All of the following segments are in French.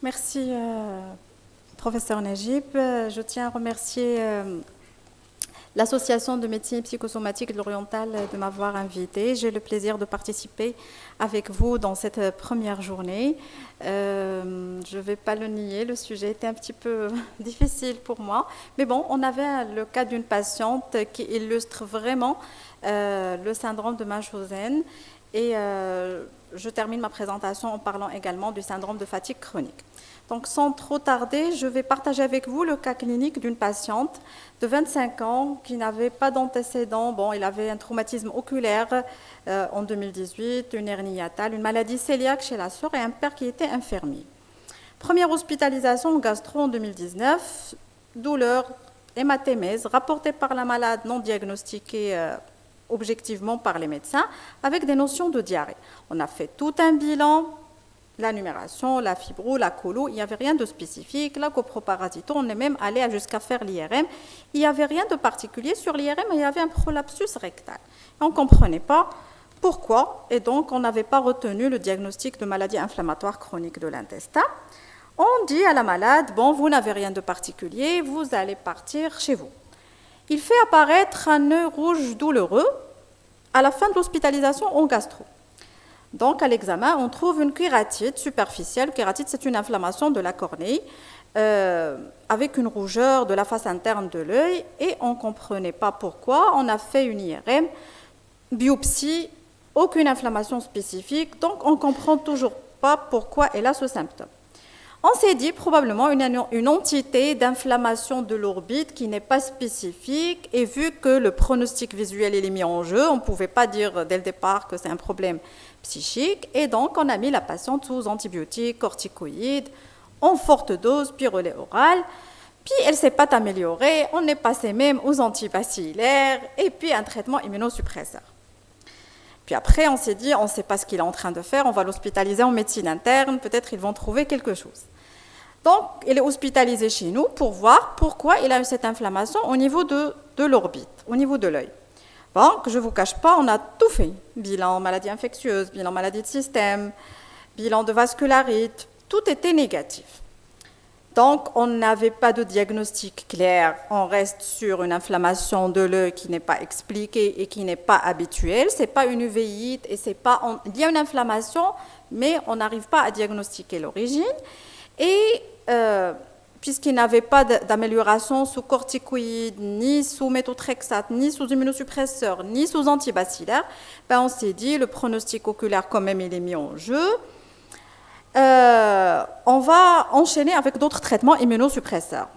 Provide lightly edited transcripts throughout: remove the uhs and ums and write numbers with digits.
Merci, professeur Najib. Je tiens à remercier l'Association de médecine psychosomatique de l'Oriental de m'avoir invitée. J'ai le plaisir de participer avec vous dans cette première journée. Je ne vais pas le nier, le sujet était un petit peu difficile pour moi. Mais bon, on avait le cas d'une patiente qui illustre vraiment le syndrome de Munchausen. Et je termine ma présentation en parlant également du syndrome de fatigue chronique. Donc, sans trop tarder, je vais partager avec vous le cas clinique d'une patiente de 25 ans qui n'avait pas d'antécédents. Bon, il avait un traumatisme oculaire en 2018, une hernie hiatale, une maladie cœliaque chez la sœur et un père qui était infirmier. Première hospitalisation en gastro en 2019, douleur, hématémèse, rapportée par la malade non diagnostiquée objectivement par les médecins, avec des notions de diarrhée. On a fait tout un bilan, la numération, la fibro, la colo, il n'y avait rien de spécifique. La coproparasito, on est même allé jusqu'à faire l'IRM. Il n'y avait rien de particulier sur l'IRM, il y avait un prolapsus rectal. On ne comprenait pas pourquoi, et donc on n'avait pas retenu le diagnostic de maladie inflammatoire chronique de l'intestin. On dit à la malade, bon, vous n'avez rien de particulier, vous allez partir chez vous. Il fait apparaître un nœud rouge douloureux à la fin de l'hospitalisation en gastro. Donc, à l'examen, on trouve une kératite superficielle. Kératite, c'est une inflammation de la cornée avec une rougeur de la face interne de l'œil et on ne comprenait pas pourquoi. On a fait une IRM, biopsie, aucune inflammation spécifique, donc on ne comprend toujours pas pourquoi elle a ce symptôme. On s'est dit probablement une entité d'inflammation de l'orbite qui n'est pas spécifique et vu que le pronostic visuel est mis en jeu, on ne pouvait pas dire dès le départ que c'est un problème psychique et donc on a mis la patiente sous antibiotiques, corticoïdes, en forte dose, pyrrolée orale. Puis elle ne s'est pas améliorée, on est passé même aux antibacilliaires et puis un traitement immunosuppresseur. Puis après, on s'est dit, on ne sait pas ce qu'il est en train de faire, on va l'hospitaliser en médecine interne, peut-être ils vont trouver quelque chose. Donc, il est hospitalisé chez nous pour voir pourquoi il a eu cette inflammation au niveau de l'orbite, au niveau de l'œil. Bon, que je ne vous cache pas, on a tout fait. Bilan maladie infectieuse, bilan maladie de système, bilan de vascularite, tout était négatif. Donc, on n'avait pas de diagnostic clair. On reste sur une inflammation de l'œil qui n'est pas expliquée et qui n'est pas habituelle. Ce n'est pas une uveiite et c'est pas. Il y a une inflammation, mais on n'arrive pas à diagnostiquer l'origine. Et puisqu'il n'avait pas d'amélioration sous corticoïdes, ni sous méthotrexate, ni sous immunosuppresseur, ni sous antibacillaire, ben on s'est dit le pronostic oculaire quand même il est mis en jeu. On va enchaîner avec d'autres traitements immunosuppresseurs.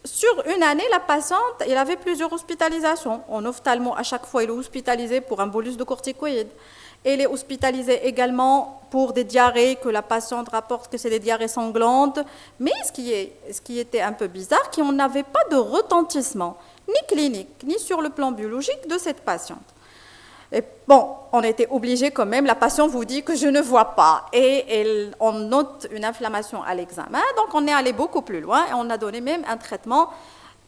Sur une année, la patiente, elle avait plusieurs hospitalisations. En ophtalmo, à chaque fois, elle est hospitalisée pour un bolus de corticoïdes. Elle est hospitalisée également pour des diarrhées, que la patiente rapporte que c'est des diarrhées sanglantes. Mais ce qui était un peu bizarre, c'est qu'on n'avait pas de retentissement, ni clinique, ni sur le plan biologique de cette patiente. Et bon, on était obligé quand même, la patiente vous dit que je ne vois pas et on note une inflammation à l'examen, donc on est allé beaucoup plus loin et on a donné même un traitement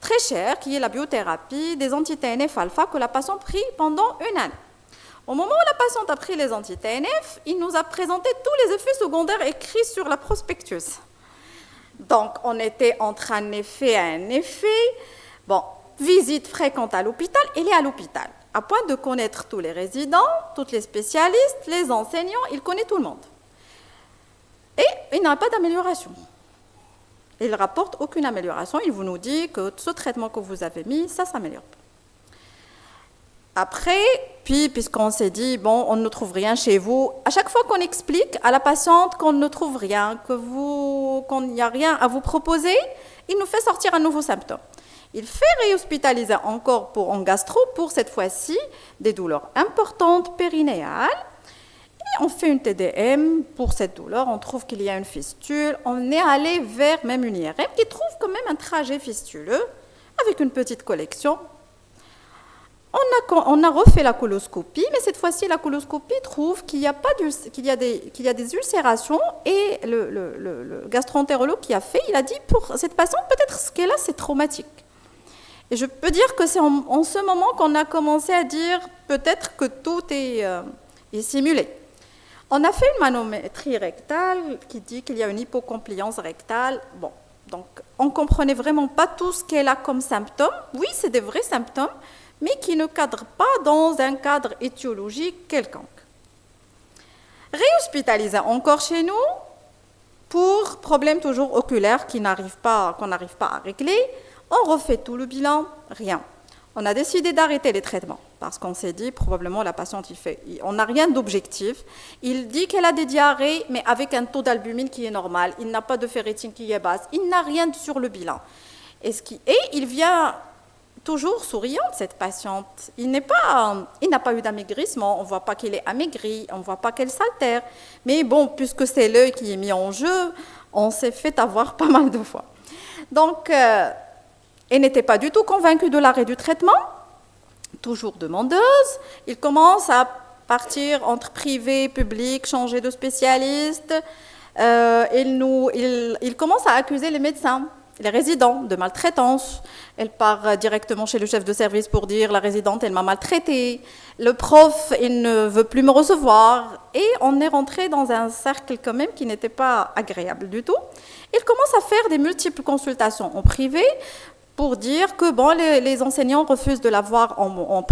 très cher qui est la biothérapie des anti-TNF-alpha que la patiente prit pendant une année. Au moment où la patiente a pris les anti-TNF, il nous a présenté tous les effets secondaires écrits sur la prospectus. Donc on était entre un effet et un effet, bon, visite fréquente à l'hôpital, elle est à l'hôpital. À point de connaître tous les résidents, tous les spécialistes, les enseignants, il connaît tout le monde. Et il n'a pas d'amélioration. Il ne rapporte aucune amélioration, il vous nous dit que ce traitement que vous avez mis, ça ne s'améliore pas. Après, puis, puisqu'on s'est dit, bon, on ne trouve rien chez vous, à chaque fois qu'on explique à la patiente qu'on ne trouve rien, qu'on n'y a rien à vous proposer, il nous fait sortir un nouveau symptôme. Il fait réhospitaliser encore en gastro pour cette fois-ci des douleurs importantes périnéales. Et on fait une TDM pour cette douleur. On trouve qu'il y a une fistule. On est allé vers même une IRM qui trouve quand même un trajet fistuleux avec une petite collection. On a refait la coloscopie, mais cette fois-ci, la coloscopie trouve qu'il y a des ulcérations et le gastro-entérologue qui a fait, il a dit pour cette patiente, peut-être ce qu'elle a, c'est traumatique. Et je peux dire que c'est en ce moment qu'on a commencé à dire peut-être que tout est simulé. On a fait une manométrie rectale qui dit qu'il y a une hypocompliance rectale. Bon, donc on ne comprenait vraiment pas tout ce qu'elle a comme symptômes. Oui, c'est des vrais symptômes, mais qui ne cadrent pas dans un cadre étiologique quelconque. Réhospitalisé encore chez nous pour problème toujours oculaire qu'on n'arrive pas à régler. On refait tout le bilan, rien. On a décidé d'arrêter les traitements parce qu'on s'est dit probablement la patiente, on n'a rien d'objectif. Il dit qu'elle a des diarrhées, mais avec un taux d'albumine qui est normal. Il n'a pas de ferritine qui est basse. Il n'a rien sur le bilan. Et il vient toujours souriante, cette patiente. Il n'a pas eu d'amaigrissement. On ne voit pas qu'il est amaigri. On ne voit pas qu'elle s'altère. Mais bon, puisque c'est l'œil qui est mis en jeu, on s'est fait avoir pas mal de fois. Donc, elle n'était pas du tout convaincue de l'arrêt du traitement, toujours demandeuse. Il commence à partir entre privé, public, changer de spécialiste. Il commence à accuser les médecins, les résidents, de maltraitance. Elle part directement chez le chef de service pour dire « la résidente, elle m'a maltraitée ». Le prof, il ne veut plus me recevoir. Et on est rentré dans un cercle quand même qui n'était pas agréable du tout. Il commence à faire des multiples consultations en privé pour dire que bon, les enseignants refusent de la voir en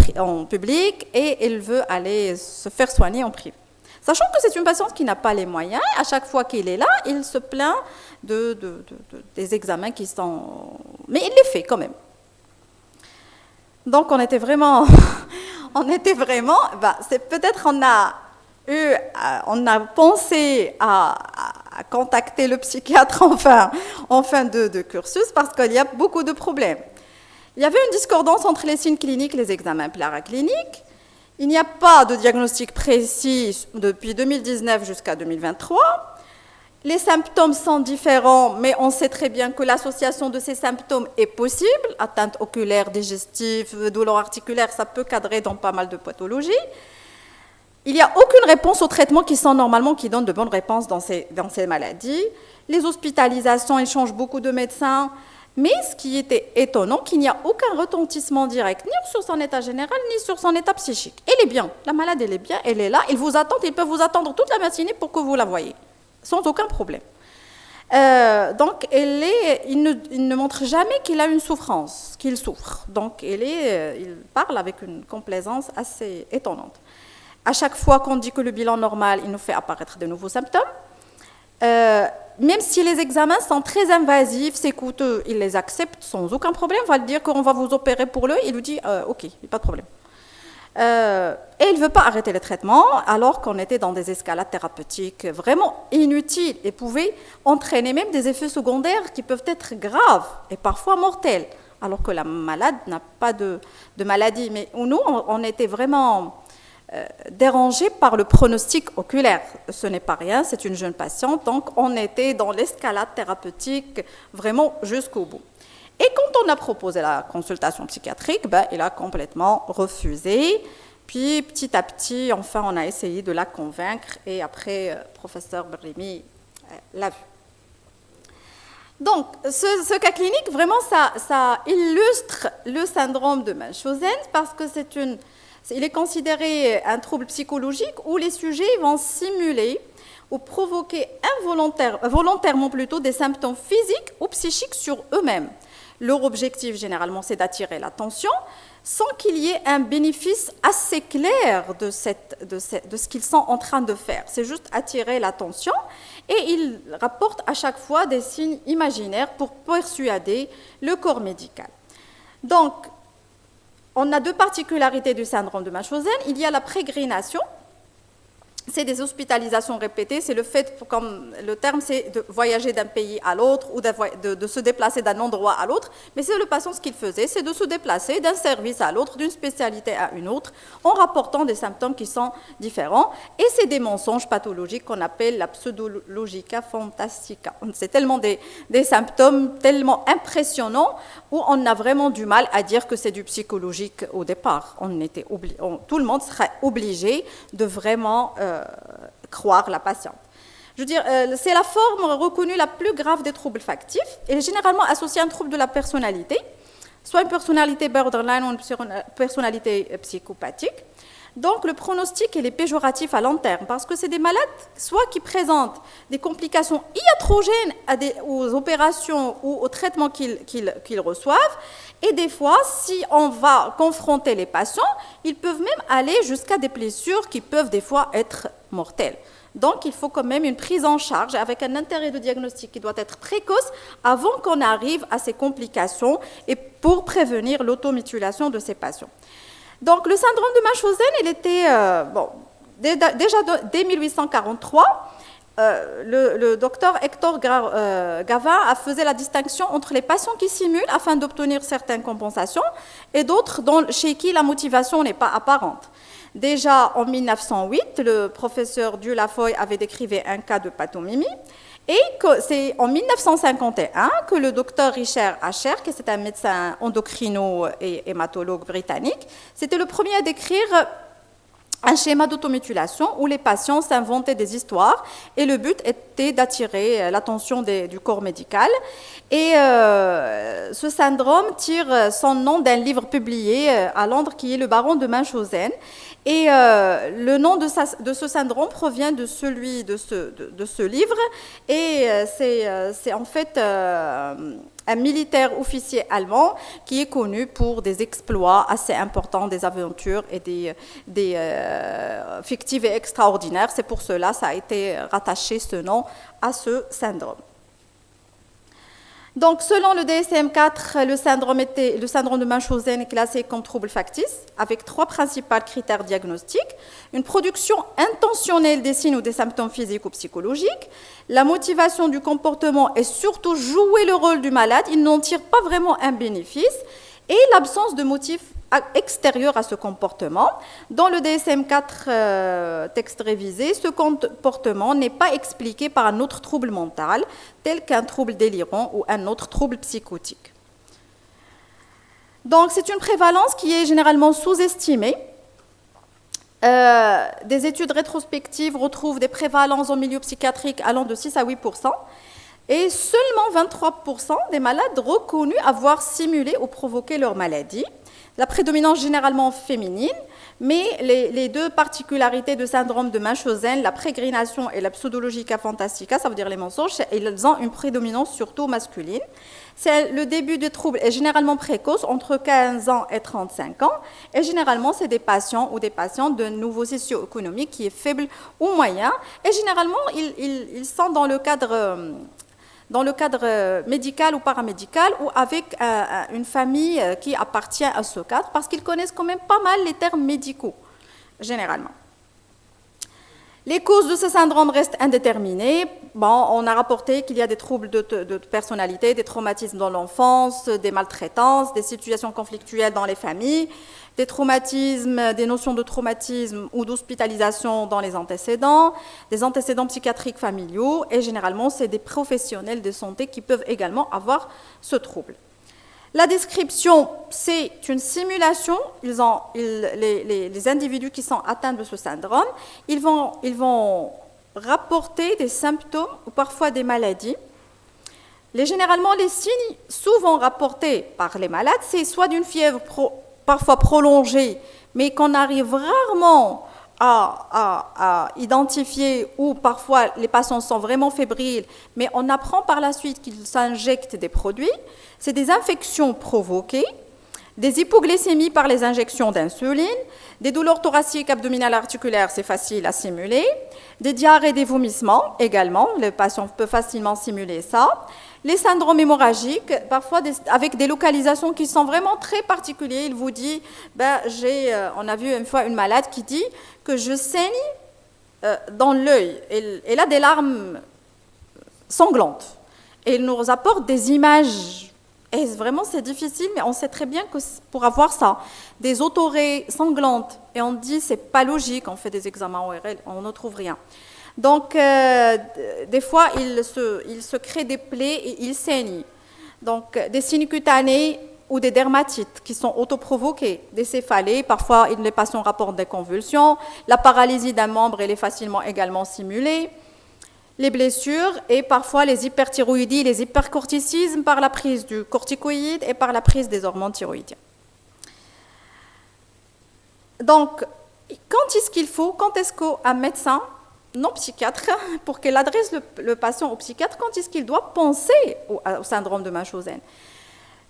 public et elle veut aller se faire soigner en privé. Sachant que c'est une patiente qui n'a pas les moyens, à chaque fois qu'il est là, il se plaint des examens qui sont... Mais il les fait quand même. Donc on était vraiment... c'est peut-être on a pensé à contacter le psychiatre en fin de cursus parce qu'il y a beaucoup de problèmes. Il y avait une discordance entre les signes cliniques et les examens paracliniques. Il n'y a pas de diagnostic précis depuis 2019 jusqu'à 2023. Les symptômes sont différents, mais on sait très bien que l'association de ces symptômes est possible. Atteinte oculaire, digestive, douleur articulaire, ça peut cadrer dans pas mal de pathologies. Il n'y a aucune réponse aux traitements qui donnent de bonnes réponses dans ces maladies. Les hospitalisations, elles changent beaucoup de médecins. Mais ce qui était étonnant, qu'il n'y a aucun retentissement direct, ni sur son état général, ni sur son état psychique. Elle est bien, la malade, elle est bien, elle est là. Ils peuvent vous attendre toute la matinée pour que vous la voyez, sans aucun problème. Donc, il ne montre jamais qu'il a une souffrance, qu'il souffre. Donc, il parle avec une complaisance assez étonnante. À chaque fois qu'on dit que le bilan normal, il nous fait apparaître de nouveaux symptômes. Même si les examens sont très invasifs, c'est coûteux, il les accepte sans aucun problème. On va lui dire qu'on va vous opérer pour l'œil, il lui dit ok, pas de problème. Et il ne veut pas arrêter le traitement alors qu'on était dans des escalades thérapeutiques vraiment inutiles et pouvaient entraîner même des effets secondaires qui peuvent être graves et parfois mortels, alors que la malade n'a pas de maladie. Mais nous, on était vraiment dérangés par le pronostic oculaire. Ce n'est pas rien, c'est une jeune patiente, donc on était dans l'escalade thérapeutique vraiment jusqu'au bout. Et quand on a proposé la consultation psychiatrique, il a complètement refusé. Puis petit à petit, enfin, on a essayé de la convaincre et après, professeur Brimi l'a vu. Donc, ce cas clinique, vraiment, ça illustre le syndrome de Munchausen parce que il est considéré un trouble psychologique où les sujets vont simuler ou provoquer volontairement plutôt des symptômes physiques ou psychiques sur eux-mêmes. Leur objectif, généralement, c'est d'attirer l'attention sans qu'il y ait un bénéfice assez clair de ce qu'ils sont en train de faire. C'est juste attirer l'attention et ils rapportent à chaque fois des signes imaginaires pour persuader le corps médical. Donc, on a deux particularités du syndrome de Munchausen. Il y a la prégrination. C'est des hospitalisations répétées, c'est le fait, comme le terme, c'est de voyager d'un pays à l'autre ou de se déplacer d'un endroit à l'autre. Mais c'est le patient, ce qu'il faisait, c'est de se déplacer d'un service à l'autre, d'une spécialité à une autre, en rapportant des symptômes qui sont différents. Et c'est des mensonges pathologiques qu'on appelle la pseudologica fantastica. C'est tellement des symptômes tellement impressionnants où on a vraiment du mal à dire que c'est du psychologique au départ. Tout le monde serait obligé de vraiment croire la patiente. Je veux dire, c'est la forme reconnue la plus grave des troubles factifs et généralement associée à un trouble de la personnalité, soit une personnalité borderline ou une personnalité psychopathique. Donc, le pronostic il est péjoratif à long terme parce que c'est des malades soit qui présentent des complications iatrogènes aux opérations ou aux traitements qu'ils reçoivent. Et des fois, si on va confronter les patients, ils peuvent même aller jusqu'à des blessures qui peuvent des fois être mortelles. Donc, il faut quand même une prise en charge avec un intérêt de diagnostic qui doit être précoce avant qu'on arrive à ces complications et pour prévenir l'automutilation de ces patients. Donc, le syndrome de Munchausen, il était, déjà dès 1843, le docteur Hector Gavin a fait la distinction entre les patients qui simulent afin d'obtenir certaines compensations et d'autres chez qui la motivation n'est pas apparente. Déjà en 1908, le professeur Dulafoy avait décrit un cas de pathomimie et c'est en 1951 que le docteur Richard Asher, qui est un médecin endocrino et hématologue britannique, c'était le premier à décrire un schéma d'automutilation où les patients s'inventaient des histoires et le but était d'attirer l'attention du corps médical. Et ce syndrome tire son nom d'un livre publié à Londres qui est Le Baron de Munchausen. Et le nom de ce syndrome provient de celui de ce livre. Et c'est en fait un militaire officier allemand qui est connu pour des exploits assez importants, des aventures et des fictives et extraordinaires. C'est pour cela que ça a été rattaché ce nom à ce syndrome. Donc, selon le DSM-4, le syndrome de Munchausen est classé comme trouble factice, avec 3 principaux critères diagnostiques. Une production intentionnelle des signes ou des symptômes physiques ou psychologiques, la motivation du comportement et surtout jouer le rôle du malade, il n'en tire pas vraiment un bénéfice, et l'absence de motif extérieur à ce comportement. Dans le DSM-4 texte révisé, ce comportement n'est pas expliqué par un autre trouble mental, tel qu'un trouble délirant ou un autre trouble psychotique. Donc, c'est une prévalence qui est généralement sous-estimée. Des études rétrospectives retrouvent des prévalences en milieu psychiatrique allant de 6 à 8%, et seulement 23% des malades reconnus avoir simulé ou provoqué leur maladie. La prédominance généralement féminine, mais les 2 particularités de syndrome de Munchausen, la prégrination et la pseudologica fantastica, ça veut dire les mensonges, ils ont une prédominance surtout masculine. Le début du trouble est généralement précoce, entre 15 ans et 35 ans, et généralement c'est des patients ou des patientes de niveau socio-économique qui est faible ou moyen, et généralement ils sont dans le cadre médical ou paramédical ou avec une famille qui appartient à ce cadre parce qu'ils connaissent quand même pas mal les termes médicaux, généralement. Les causes de ce syndrome restent indéterminées. Bon, on a rapporté qu'il y a des troubles de personnalité, des traumatismes dans l'enfance, des maltraitances, des situations conflictuelles dans les familles, des traumatismes, des notions de traumatisme ou d'hospitalisation dans les antécédents, des antécédents psychiatriques familiaux, et généralement, c'est des professionnels de santé qui peuvent également avoir ce trouble. La description, c'est une simulation. Les individus qui sont atteints de ce syndrome, ils vont rapporter des symptômes ou parfois des maladies. Généralement, les signes souvent rapportés par les malades, c'est soit d'une fièvre parfois prolongée, mais qu'on arrive rarement à identifier, ou parfois les patients sont vraiment fébriles, mais on apprend par la suite qu'ils s'injectent des produits. C'est des infections provoquées, des hypoglycémies par les injections d'insuline, des douleurs thoraciques, abdominales, articulaires, c'est facile à simuler, des diarrhées, des vomissements également, les patients peuvent facilement simuler ça, les syndromes hémorragiques, parfois avec des localisations qui sont vraiment très particulières. Il vous dit, on a vu une fois une malade qui dit que je saigne dans l'œil, elle a des larmes sanglantes, et il nous apporte des images. Et vraiment, c'est difficile, mais on sait très bien que pour avoir ça, des otorrhées sanglantes, et on dit c'est pas logique, on fait des examens ORL, on ne trouve rien. Donc, des fois, il se crée des plaies et il saigne. Donc, des signes cutanés ou des dermatites qui sont autoprovoquées, des céphalées, parfois les patients rapportent des convulsions, la paralysie d'un membre, elle est facilement également simulée. Les blessures et parfois les hyperthyroïdies, les hypercorticismes par la prise du corticoïde et par la prise des hormones thyroïdiennes. Donc, Quand est-ce qu'il faut, quand est-ce qu'un médecin, non psychiatre, pour qu'il adresse le patient au psychiatre, quand est-ce qu'il doit penser au syndrome de Munchausen?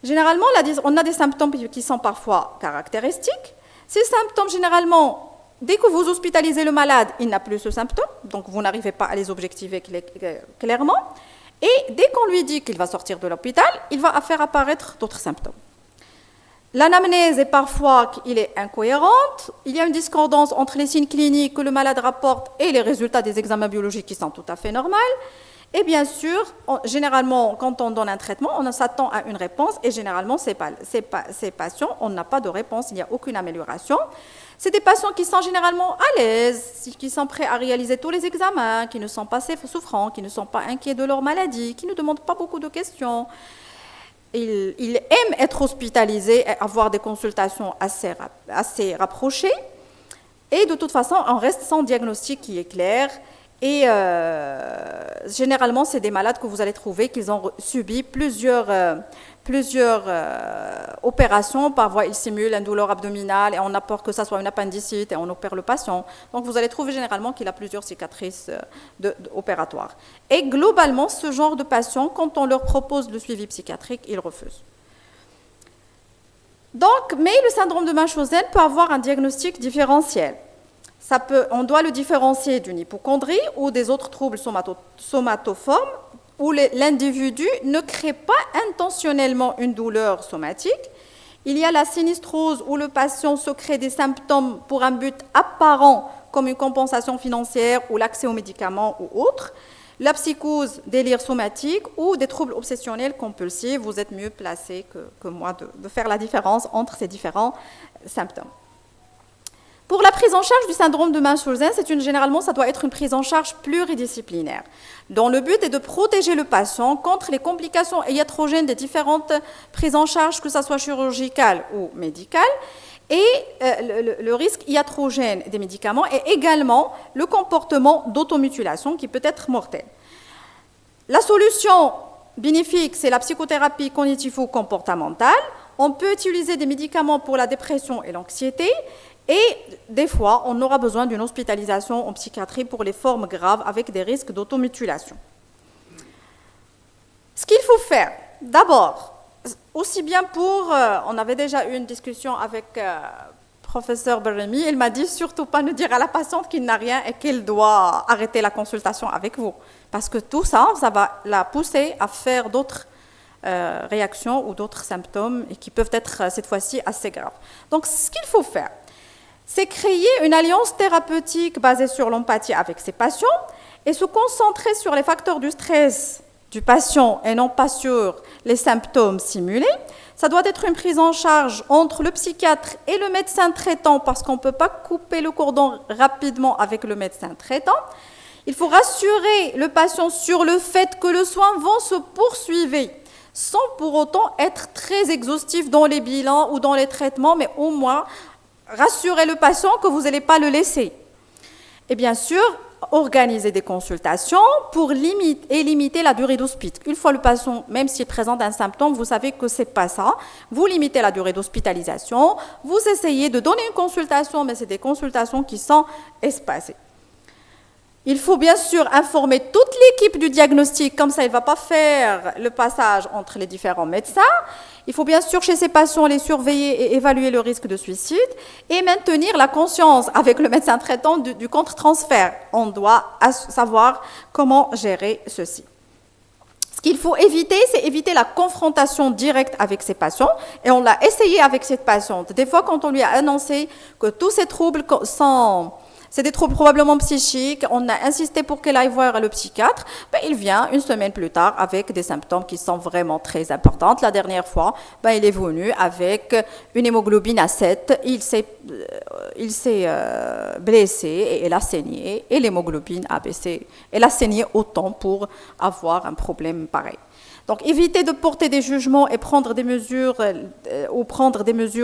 Généralement, on a des symptômes qui sont parfois caractéristiques. Ces symptômes, généralement, dès que vous hospitalisez le malade, il n'a plus ce symptôme, donc vous n'arrivez pas à les objectiver clairement. Et dès qu'on lui dit qu'il va sortir de l'hôpital, il va faire apparaître d'autres symptômes. L'anamnèse est parfois incohérente, il y a une discordance entre les signes cliniques que le malade rapporte et les résultats des examens biologiques qui sont tout à fait normaux. Et bien sûr, généralement, quand on donne un traitement, on s'attend à une réponse et généralement, ces patients, on n'a pas de réponse, il n'y a aucune amélioration. C'est des patients qui sont généralement à l'aise, qui sont prêts à réaliser tous les examens, qui ne sont pas souffrants, qui ne sont pas inquiets de leur maladie, qui ne demandent pas beaucoup de questions. Ils aiment être hospitalisés et avoir des consultations assez rapprochées. Et de toute façon, on reste sans diagnostic qui est clair. Et généralement, c'est des malades que vous allez trouver qu'ils ont subi plusieurs opérations. Parfois, ils simulent une douleur abdominale et on a peur que ça soit une appendicite et on opère le patient. Donc, vous allez trouver généralement qu'il a plusieurs cicatrices opératoires. Et globalement, ce genre de patients, quand on leur propose le suivi psychiatrique, ils refusent. Donc, mais le syndrome de Munchausen peut avoir un diagnostic différentiel. On doit le différencier d'une hypocondrie ou des autres troubles somatoformes où l'individu ne crée pas intentionnellement une douleur somatique. Il y a la sinistrose où le patient se crée des symptômes pour un but apparent comme une compensation financière ou l'accès aux médicaments ou autre. La psychose, délire somatique ou des troubles obsessionnels compulsifs. Vous êtes mieux placé que moi de faire la différence entre ces différents symptômes. Pour la prise en charge du syndrome de Munchausen, généralement, ça doit être une prise en charge pluridisciplinaire, dont le but est de protéger le patient contre les complications iatrogènes des différentes prises en charge, que ce soit chirurgicales ou médicales, et le risque iatrogène des médicaments et également le comportement d'automutilation qui peut être mortel. La solution bénéfique, c'est la psychothérapie cognitivo-comportementale. On peut utiliser des médicaments pour la dépression et l'anxiété. Et des fois, on aura besoin d'une hospitalisation en psychiatrie pour les formes graves avec des risques d'automutilation. Ce qu'il faut faire, d'abord, aussi bien on avait déjà eu une discussion avec professeur Berremi, il m'a dit surtout pas ne dire à la patiente qu'il n'a rien et qu'elle doit arrêter la consultation avec vous. Parce que tout ça, ça va la pousser à faire d'autres réactions ou d'autres symptômes et qui peuvent être cette fois-ci assez graves. Donc, ce qu'il faut faire, c'est créer une alliance thérapeutique basée sur l'empathie avec ses patients et se concentrer sur les facteurs du stress du patient et non pas sur les symptômes simulés. Ça doit être une prise en charge entre le psychiatre et le médecin traitant parce qu'on ne peut pas couper le cordon rapidement avec le médecin traitant. Il faut rassurer le patient sur le fait que les soins vont se poursuivre sans pour autant être très exhaustif dans les bilans ou dans les traitements, mais au moins rassurez le patient que vous n'allez pas le laisser. Et bien sûr, organiser des consultations pour limiter la durée d'hospitalisation. Une fois le patient, même s'il présente un symptôme, vous savez que ce n'est pas ça. Vous limitez la durée d'hospitalisation, vous essayez de donner une consultation, mais c'est des consultations qui sont espacées. Il faut bien sûr informer toute l'équipe du diagnostic, comme ça il ne va pas faire le passage entre les différents médecins. Il faut bien sûr chez ces patients les surveiller et évaluer le risque de suicide et maintenir la conscience avec le médecin traitant du contre-transfert. On doit savoir comment gérer ceci. Ce qu'il faut éviter, c'est éviter la confrontation directe avec ces patients. Et on l'a essayé avec cette patiente. Des fois, quand on lui a annoncé que tous ces troubles c'est des troubles probablement psychiques, on a insisté pour qu'elle aille voir le psychiatre, il vient une semaine plus tard avec des symptômes qui sont vraiment très importants. La dernière fois, il est venu avec une hémoglobine à 7, il s'est blessé et elle a saigné, et l'hémoglobine a baissé. Elle a saigné autant pour avoir un problème pareil. Donc, évitez de porter des jugements et prendre des mesures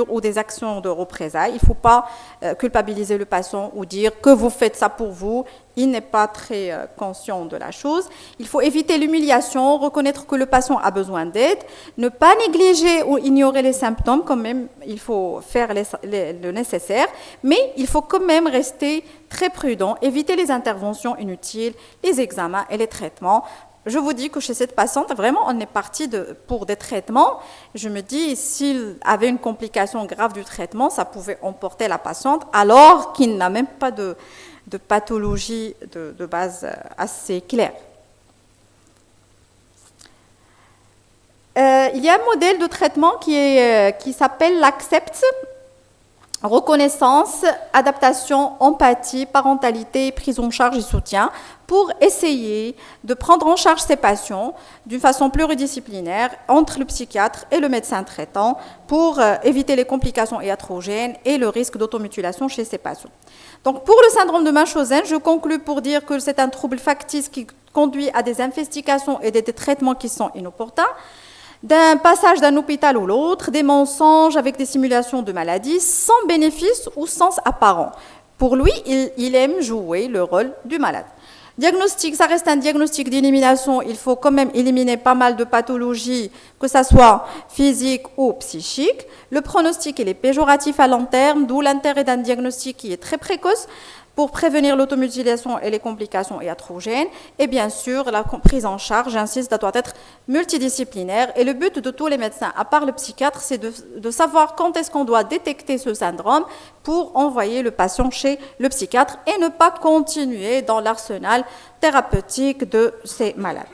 ou des actions de représailles. Il ne faut pas culpabiliser le patient ou dire dire que vous faites ça pour vous, il n'est pas très conscient de la chose. Il faut éviter l'humiliation, reconnaître que le patient a besoin d'aide, ne pas négliger ou ignorer les symptômes, quand même, il faut faire le nécessaire, mais il faut quand même rester très prudent, éviter les interventions inutiles, les examens et les traitements. Je vous dis que chez cette patiente, vraiment, on est parti pour des traitements. Je me dis, s'il avait une complication grave du traitement, ça pouvait emporter la patiente, alors qu'il n'a même pas de pathologie de base assez claire. Il y a un modèle de traitement qui s'appelle l'ACCEPT, reconnaissance, adaptation, empathie, parentalité, prise en charge et soutien, pour essayer de prendre en charge ces patients d'une façon pluridisciplinaire entre le psychiatre et le médecin traitant pour éviter les complications iatrogènes et le risque d'automutilation chez ces patients. Donc pour le syndrome de Munchausen, je conclus pour dire que c'est un trouble factice qui conduit à des investigations et des traitements qui sont inopportuns, d'un passage d'un hôpital ou l'autre, des mensonges avec des simulations de maladies sans bénéfice ou sens apparent. Pour lui, il aime jouer le rôle du malade. Diagnostic, ça reste un diagnostic d'élimination. Il faut quand même éliminer pas mal de pathologies, que ce soit physique ou psychique. Le pronostic, il est péjoratif à long terme, d'où l'intérêt d'un diagnostic qui est très précoce pour prévenir l'automutilation et les complications iatrogènes. Et bien sûr, la prise en charge, j'insiste, doit être multidisciplinaire. Et le but de tous les médecins, à part le psychiatre, c'est de savoir quand est-ce qu'on doit détecter ce syndrome pour envoyer le patient chez le psychiatre et ne pas continuer dans l'arsenal thérapeutique de ces malades.